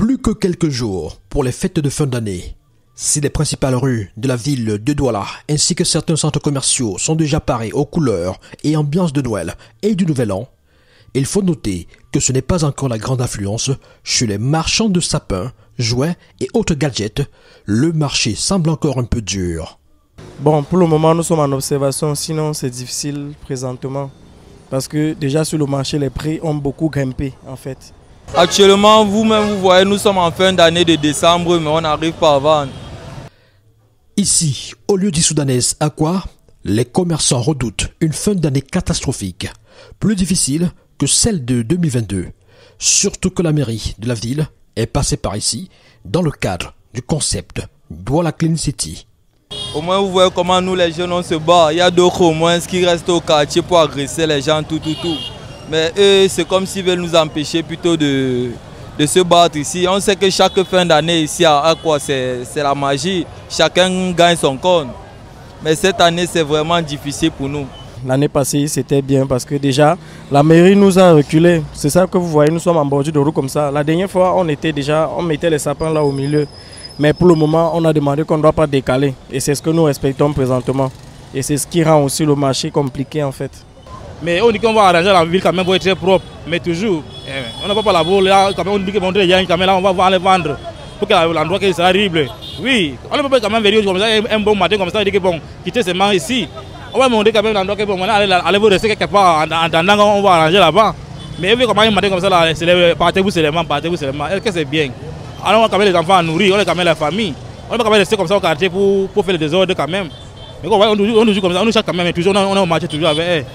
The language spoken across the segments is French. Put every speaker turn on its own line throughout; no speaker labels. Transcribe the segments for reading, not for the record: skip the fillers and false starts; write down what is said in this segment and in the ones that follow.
Plus que quelques jours pour les fêtes de fin d'année. Si les principales rues de la ville de Douala ainsi que certains centres commerciaux sont déjà parés aux couleurs et ambiances de Noël et du Nouvel An, il faut noter que ce n'est pas encore la grande affluence chez les marchands de sapins, jouets et autres gadgets. Le marché semble encore un peu dur.
Bon, pour le moment, nous sommes en observation, sinon c'est difficile présentement. Parce que déjà sur le marché, les prix ont beaucoup grimpé en fait.
Actuellement, vous-même, vous voyez, nous sommes en fin d'année de décembre, mais on n'arrive pas à vendre.
Ici, au lieu d'Issoudanaise Aqua, les commerçants redoutent une fin d'année catastrophique, plus difficile que celle de 2022. Surtout que la mairie de la ville est passée par ici dans le cadre du concept Douala Clean City.
Au moins, vous voyez comment nous, les jeunes, on se bat. Il y a d'autres au moins qui restent au quartier pour agresser les gens, tout. Mais eux, c'est comme s'ils veulent nous empêcher plutôt de se battre ici. On sait que chaque fin d'année ici à Aqua, c'est la magie. Chacun gagne son compte. Mais cette année, c'est vraiment difficile pour nous.
L'année passée, c'était bien parce que déjà, la mairie nous a reculé. C'est ça que vous voyez, nous sommes en bordure de roue comme ça. La dernière fois, on mettait les sapins là au milieu. Mais pour le moment, on a demandé qu'on ne doit pas décaler. Et c'est ce que nous respectons présentement. Et c'est ce qui rend aussi le marché compliqué en fait.
Mais on dit qu'on va arranger la ville quand même pour être très propre. Mais toujours, on n'a pas la boule là, quand même on dit que montrer les gens, quand même là on va les vendre. Pour que l'endroit soit horrible. Oui, on ne peut pas quand même venir comme ça, un bon matin comme ça, et dire que bon, quitter ces mains ici. On va montrer quand même l'endroit que bon, allez vous rester quelque part en attendant qu'on va arranger là-bas. Mais vu comment un matin comme ça, là, partez-vous seulement. Est-ce que c'est bien? Alors on a quand même les enfants à nourrir, on a quand même la famille. On ne peut pas quand même rester comme ça au quartier pour faire le désordre quand même. Mais on nous joue comme ça, on nous cherche quand même, toujours, on est au marché toujours avec eux.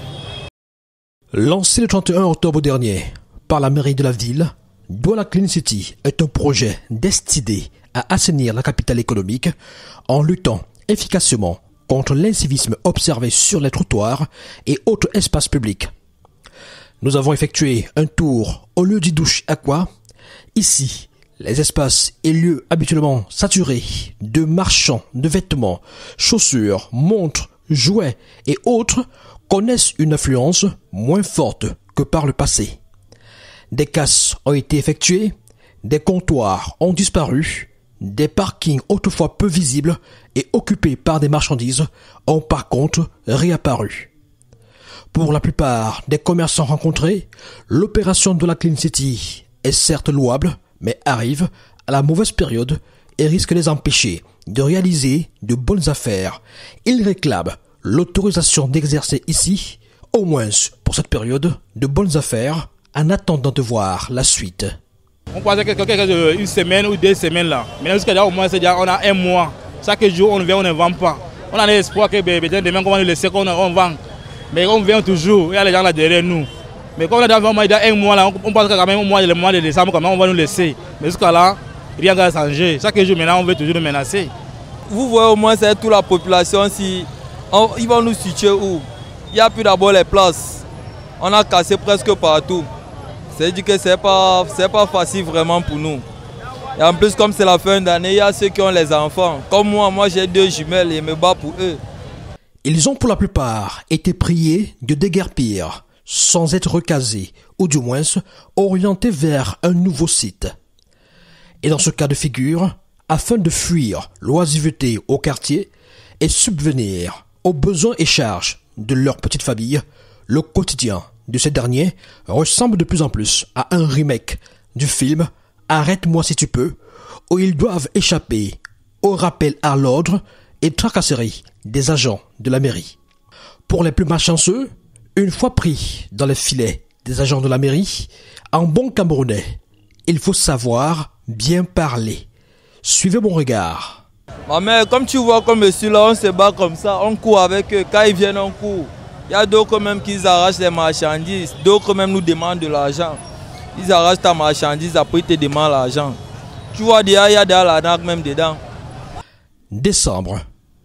Lancé le 31 octobre dernier par la mairie de la ville, Douala Clean City est un projet destiné à assainir la capitale économique en luttant efficacement contre l'incivisme observé sur les trottoirs et autres espaces publics. Nous avons effectué un tour au lieu du douche Aqua. Ici, les espaces et lieux habituellement saturés de marchands de vêtements, chaussures, montres, jouets et autres connaissent une affluence moins forte que par le passé. Des casses ont été effectuées, des comptoirs ont disparu, des parkings autrefois peu visibles et occupés par des marchandises ont par contre réapparu. Pour la plupart des commerçants rencontrés, l'opération de la Clean City est certes louable, mais arrive à la mauvaise période et risque de les empêcher de réaliser de bonnes affaires. Ils réclament l'autorisation d'exercer ici, au moins pour cette période, de bonnes affaires, en attendant de voir la suite.
On croisait une semaine ou 2 semaines là. Mais jusqu'à là, au moins, c'est-à-dire on a un mois. Chaque jour, on vient, on ne vend pas. On a l'espoir que demain, on va nous laisser, on vend. Mais on vient toujours, il y a les gens là derrière nous. Mais quand on a un mois là, on pense que quand même le mois de décembre, quand même, on va nous laisser. Mais jusqu'à là, rien ne va changer. Chaque jour maintenant, on veut toujours nous menacer.
Vous voyez au moins, c'est toute la population si ils vont nous situer où? Il n'y a plus d'abord les places. On a cassé presque partout. C'est-à-dire que c'est pas facile vraiment pour nous. Et en plus, comme c'est la fin d'année, il y a ceux qui ont les enfants. Comme moi j'ai 2 jumelles et me bats pour eux.
Ils ont pour la plupart été priés de déguerpir, sans être recasés, ou du moins orientés vers un nouveau site. Et dans ce cas de figure, afin de fuir l'oisiveté au quartier et subvenir aux besoins et charges de leur petite famille, le quotidien de ces derniers ressemble de plus en plus à un remake du film Arrête-moi si tu peux, où ils doivent échapper au rappel à l'ordre et tracasserie des agents de la mairie. Pour les plus malchanceux, une fois pris dans les filets des agents de la mairie, en bon camerounais, il faut savoir bien parler. Suivez mon regard.
Ma mère, comme tu vois, comme je suis là, on se bat comme ça, on court avec eux. Quand ils viennent, on court. Il y a d'autres même qui arrachent les marchandises, d'autres même nous demandent de l'argent. Ils arrachent ta marchandise, après ils te demandent l'argent. Tu vois, il y a de l'arnaque même dedans.
Décembre,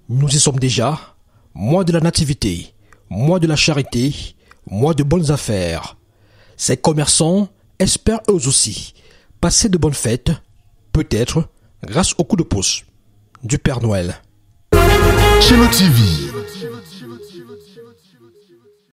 nous y sommes déjà. Mois de la nativité, mois de la charité, mois de bonnes affaires. Ces commerçants espèrent eux aussi passer de bonnes fêtes, peut-être grâce au coup de pouce du Père Noël.
Chelo TV,